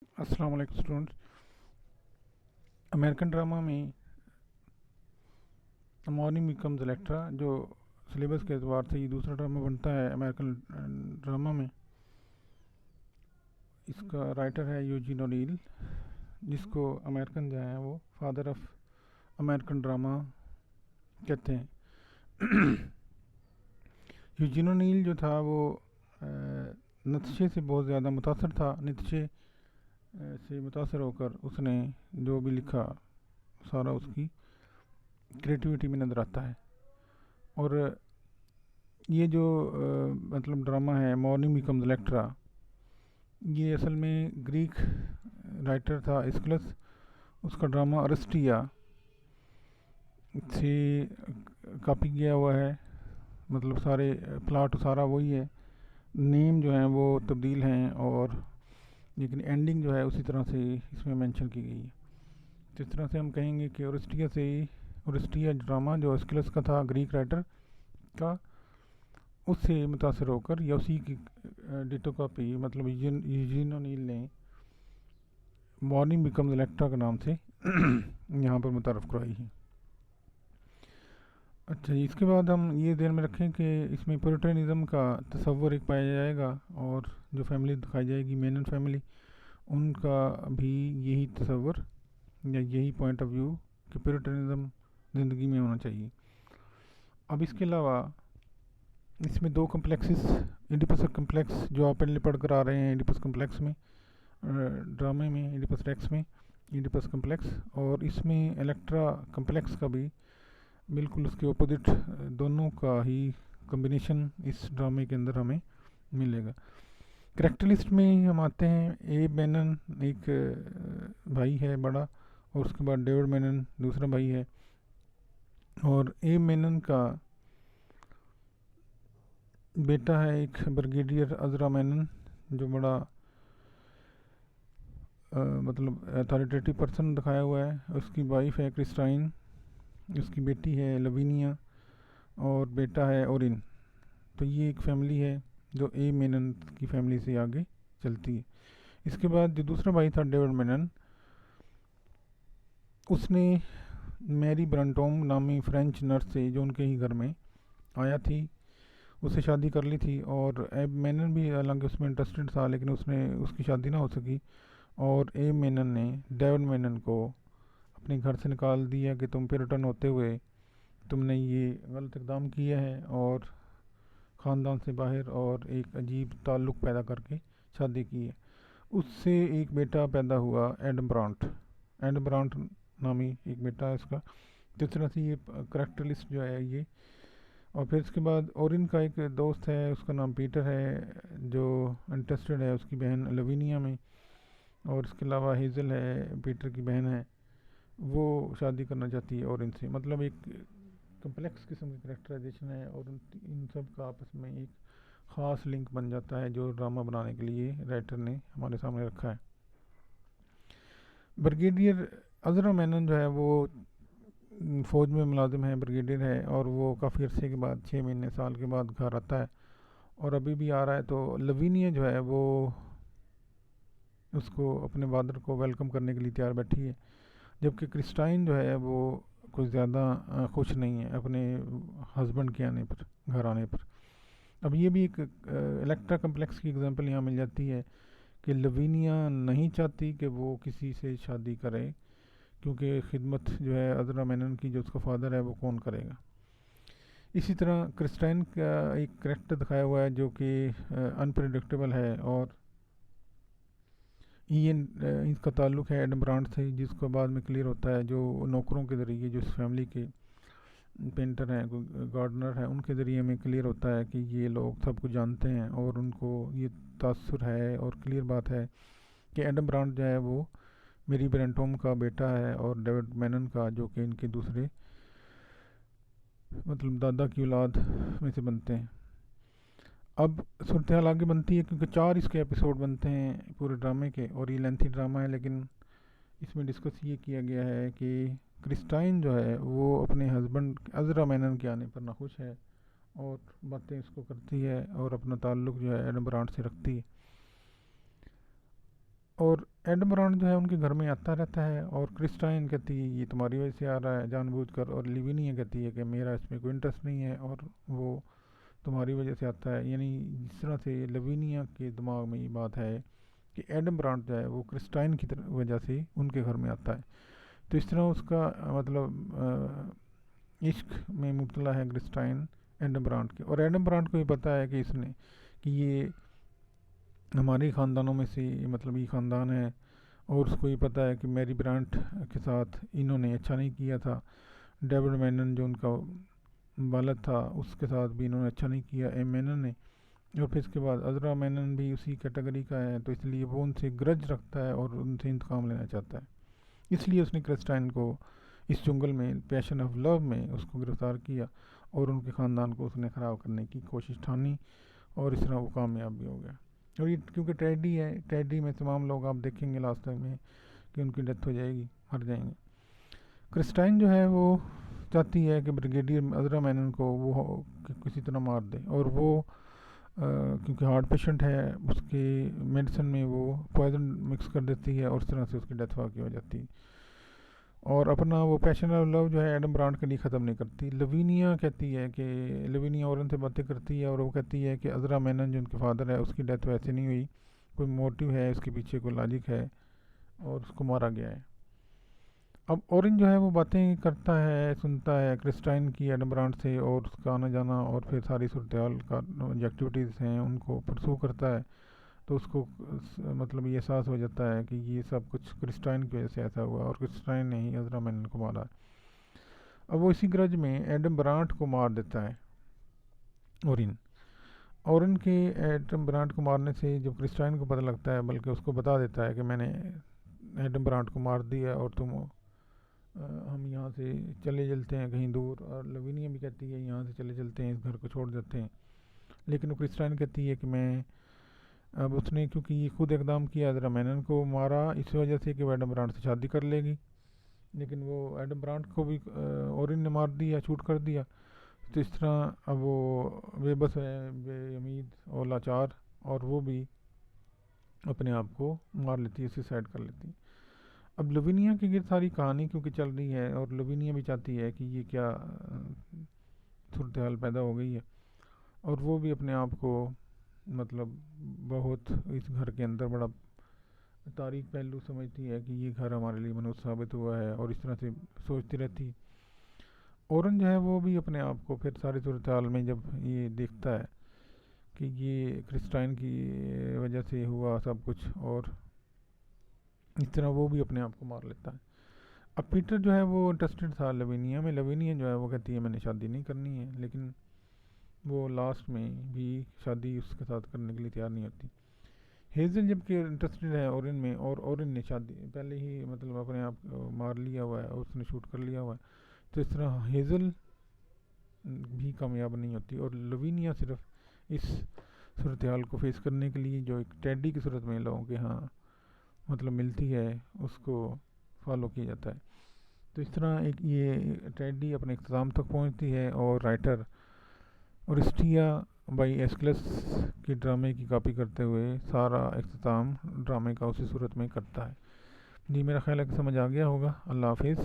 अस्सलाम वालेकुम students. American drama में मॉर्निंग बिकम्स इलेक्ट्रा जो सिलेबस के एतबार से ये दूसरा ड्रामा बनता है अमेरिकन ड्रामा में। इसका राइटर है यूजीन ओनील, जिसको अमेरिकन जो है वो फादर ऑफ अमेरिकन ड्रामा कहते हैं। यूजीन ओनील जो था वो नीत्शे से बहुत ज़्यादा मुतासर था। नीत्शे से मुतासर होकर उसने जो भी लिखा सारा उसकी क्रिएटिविटी में नज़र आता है। और ये जो मतलब ड्रामा है मॉर्निंग बिकम्स इलेक्ट्रा, ये असल में ग्रीक राइटर था एस्किलस, उसका ड्रामा अरिस्टिया से कॉपी किया हुआ है। मतलब सारे प्लॉट सारा वही है, नेम जो हैं वो तब्दील हैं, और लेकिन एंडिंग जो है उसी तरह से इसमें मेंशन की गई है। जिस तरह से हम कहेंगे कि ओरिस्टिया ड्रामा जो एस्किलस का था, ग्रीक राइटर का, उससे मुतासर होकर या उसी की डिटो कॉपी मतलब यूजीन ओनील ने मॉर्निंग बिकम्स इलेक्ट्रा के नाम से यहाँ पर मुतारफ़ करवाई है। अच्छा, इसके बाद हम ये ध्यान में रखें कि इसमें प्यूरिटनिज़म का तस्वर एक पाया जाएगा, और जो फैमिली दिखाई जाएगी मेनन फैमिली, उनका भी यही तस्वर या यही पॉइंट ऑफ व्यू कि प्यूरिटनिज़म ज़िंदगी में होना चाहिए। अब इसके अलावा इसमें दो कम्प्लेक्सेस, इडिपस कम्प्लेक्स जो आप पहले पढ़ कर आ रहे हैं, इडिपस कम्प्लेक्स में ड्रामे में, इडिपस रेक्स में इडिपस कम्प्लेक्स, और इसमें इलेक्ट्रा कम्प्लेक्स का भी बिल्कुल उसके अपोजिट दोनों का ही कम्बिनेशन इस ड्रामे के अंदर हमें मिलेगा। करेक्टर लिस्ट में हम आते हैं, ए मेनन एक भाई है बड़ा, और उसके बाद डेविड मेनन दूसरा भाई है। और ए मेनन का बेटा है एक ब्रिगेडियर अजरा मेनन, जो बड़ा मतलब अथॉरिटेटिव पर्सन दिखाया हुआ है। उसकी वाइफ है क्रिस्टाइन, उसकी बेटी है लवीनिया, और बेटा है ओरिन। तो ये एक फैमिली है जो ए मेनन की फैमिली से आगे चलती है। इसके बाद जो दूसरा भाई था डेविड मेनन, उसने मैरी ब्रंटोम नामी फ्रेंच नर्स से जो उनके ही घर में आया थी, उससे शादी कर ली थी। और एब मेनन भी हालांकि उसमें इंटरेस्टेड था, लेकिन उसने उसकी शादी ना हो सकी, और ए मेनन ने डेविड मेनन को अपने घर से निकाल दिया कि तुम पे रिटर्न होते हुए तुमने ये गलत इकदाम किया है, और ख़ानदान से बाहर और एक अजीब ताल्लुक़ पैदा करके शादी की है। उससे एक बेटा पैदा हुआ एड ब्रांट नामी एक बेटा है इसका। जिस तरह से ये करेक्टर लिस्ट जो है ये। और फिर इसके बाद ओरिन का एक दोस्त है, उसका नाम पीटर है, जो इंटरेस्टेड है उसकी बहन लवीनिया में। और इसके अलावा हेज़ल है, पीटर की बहन है, वो शादी करना चाहती है ओरिन से। मतलब एक कम्प्लेक्स किस्म की करेक्टराइजेशन है, और इन सब का आपस में एक ख़ास लिंक बन जाता है जो ड्रामा बनाने के लिए राइटर ने हमारे सामने रखा है। ब्रिगेडियर अजरा मेनन जो है वो फ़ौज में मुलाजिम है, ब्रिगेडियर है, और वो काफ़ी अरसे के बाद 6 महीने साल के बाद घर आता है, और अभी भी आ रहा है। तो लवीनिया जो है वो उसको अपने फादर को वेलकम करने के लिए तैयार बैठी है, जबकि क्रिस्टाइन जो है वो कुछ ज़्यादा खुश नहीं है अपने हस्बैंड के आने पर, घर आने पर। अब ये भी एक इलेक्ट्रा कम्प्लेक्स की एग्जांपल यहाँ मिल जाती है कि लवीनिया नहीं चाहती कि वो किसी से शादी करे, क्योंकि खिदमत जो है अजरा मेनन की जो उसका फादर है वो कौन करेगा। इसी तरह क्रिस्टाइन का एक करेक्टर दिखाया हुआ है जो कि अनप्रिडिक्टेबल है, और ये इसका ताल्लुक़ है एडम ब्रांड से, जिसको बाद में क्लियर होता है जो नौकरों के ज़रिए, जो इस फैमिली के पेंटर हैं, गार्डनर हैं, उनके ज़रिए हमें क्लियर होता है कि ये लोग सब कुछ जानते हैं, और उनको ये तासुर है और क्लियर बात है कि एडम ब्रांड जो है वो मेरी ब्रेंटोम का बेटा है, और डेविड मेनन का जो कि इनके दूसरे मतलब दादा की औलाद में से बनते हैं। अब सूरत हाल आगे बनती है, क्योंकि 4 इसके एपिसोड बनते हैं पूरे ड्रामे के, और ये लेंथी ड्रामा है, लेकिन इसमें डिस्कस ये किया गया है कि क्रिस्टाइन जो है वो अपने हस्बैंड अजरा मेनन के आने पर नाखुश है, और बातें इसको करती है, और अपना ताल्लुक़ जो है एडम ब्रांड से रखती है। और एडम ब्रांड जो है उनके घर में आता रहता है, और क्रिस्टाइन कहती है ये तुम्हारी वजह से आ रहा है जानबूझकर, और लिविनिया कहती है कि मेरा इसमें कोई इंटरेस्ट नहीं है और वो तुम्हारी वजह से आता है। यानी जिस तरह से लविनिया के दिमाग में ये बात है कि एडम ब्रांड जो है वो क्रिस्टाइन की वजह से उनके घर में आता है, तो इस तरह उसका मतलब इश्क में मुब्तला है क्रिस्टाइन एडम ब्रांड के। और एडम ब्रांड को ये पता है कि इसने कि ये हमारे ख़ानदानों में से मतलब ये ख़ानदान है, और उसको ये पता है कि मैरी ब्रांट के साथ इन्होंने अच्छा नहीं किया था। डेविड मैनन जो उनका बालद था उसके साथ भी इन्होंने अच्छा नहीं किया एम मैनन ने, और फिर इसके बाद अजरा मैनन भी उसी कैटेगरी का है, तो इसलिए वो उनसे ग्रज रखता है और उनसे इंतकाम लेना चाहता है। इसलिए उसने क्रिस्टाइन को इस जंगल में पैशन ऑफ लव में उसको गिरफ़्तार किया और उनके ख़ानदान को उसने ख़राब करने की कोशिश ठानी, और इस तरह वो कामयाब भी हो गया। और ये क्योंकि ट्रेडी है, ट्रेडी में तमाम लोग आप देखेंगे लास्ट तक में कि उनकी डेथ हो जाएगी, मर जाएंगे। क्रिस्टाइन जो है वो चाहती है कि ब्रिगेडियर अजरा मैनन को वो किसी तरह मार दे, और वो क्योंकि हार्ट पेशेंट है उसके मेडिसिन में वो पॉइजन मिक्स कर देती है और उस तरह से उसकी डेथ वाकई हो जाती है। और अपना वो पैशन ऑफ लव जो है एडम ब्रांड के लिए ख़त्म नहीं करती। लवीनिया कहती है कि लवीनिया और उनसे बातें करती है और वो कहती है कि अजरा मैनन जो उनके फादर है उसकी डेथ वैसे नहीं हुई, कोई मोटिव है उसके पीछे, कोई लॉजिक है, और उसको मारा गया है। अब ओरिन जो है वो बातें करता है, सुनता है क्रिस्टाइन की एडम ब्रांड से, और उसका आना जाना और फिर सारी सूरत हाल का जो एक्टिविटीज़ हैं उनको परसू करता है, तो उसको मतलब ये एहसास हो जाता है कि ये सब कुछ क्रिस्टाइन की वजह से ऐसा हुआ और क्रिस्टाइन ने ही अजरा मैनन को मारा है। अब वो इसी ग्रज में एडम ब्रांट को मार देता है ओरिन। ओरिन के एडम ब्रांट को मारने से जब क्रिस्टाइन को पता लगता है, बल्कि उसको बता देता है कि मैंने एडम ब्रांट को मार दिया और तुम हम यहाँ से चले चलते हैं कहीं दूर, और लवीनिया भी कहती है यहाँ से चले चलते हैं, इस घर को छोड़ देते हैं। लेकिन वो क्रिस्टाइन कहती है कि मैं अब उसने क्योंकि ये खुद इकदाम किया अजरा मैनन को मारा इस वजह से कि वो एडम ब्रांड से शादी कर लेगी, लेकिन वो एडम ब्रांड को भी ओरिन ने मार दिया, शूट कर दिया। तो इस तरह अब वो बेबस है, बेउम्मीद और लाचार, और वो भी अपने आप को मार लेती है, सुसाइड कर लेती है। अब लवीनिया की गिर सारी कहानी क्योंकि चल रही है, और लवीनिया भी चाहती है कि ये क्या सूरत हाल पैदा हो गई है, और वो भी अपने आप को मतलब बहुत इस घर के अंदर बड़ा तारीख पहलू समझती है कि ये घर हमारे लिए मनुष्य साबित हुआ है, और इस तरह से सोचती रहती। औरन जो है वो भी अपने आप को फिर सारी सूरत हाल में जब ये देखता है कि ये क्रिस्टाइन की वजह से हुआ सब कुछ, और इस तरह वो भी अपने आप को मार लेता है। अब पीटर जो है वो इंटरेस्टेड था लवीनिया में। लवीनिया जो है वो कहती है मैंने शादी नहीं करनी है, लेकिन वो लास्ट में भी शादी उसके साथ करने के लिए तैयार नहीं होती। हेज़ल जबकि इंटरेस्टेड है ओरिन में, और ओरिन ने शादी पहले ही मतलब अपने आप को मार लिया हुआ है और उसने शूट कर लिया हुआ है, तो इस तरह हेज़ल भी कामयाब नहीं होती, और लवीनिया सिर्फ इस सूरत हाल को फेस करने के लिए जो एक टेडी की सूरत में लोगों के हाँ मतलब मिलती है उसको फॉलो किया जाता है। तो इस तरह एक ये टेडी अपने इख्तिताम तक पहुंचती है, और राइटर ओरेस्टिया बाई एस्क्लस के ड्रामे की कॉपी करते हुए सारा इख्तिताम ड्रामे का उसी सूरत में करता है। जी मेरा ख्याल है कि समझ आ गया होगा। अल्लाह हाफिज़।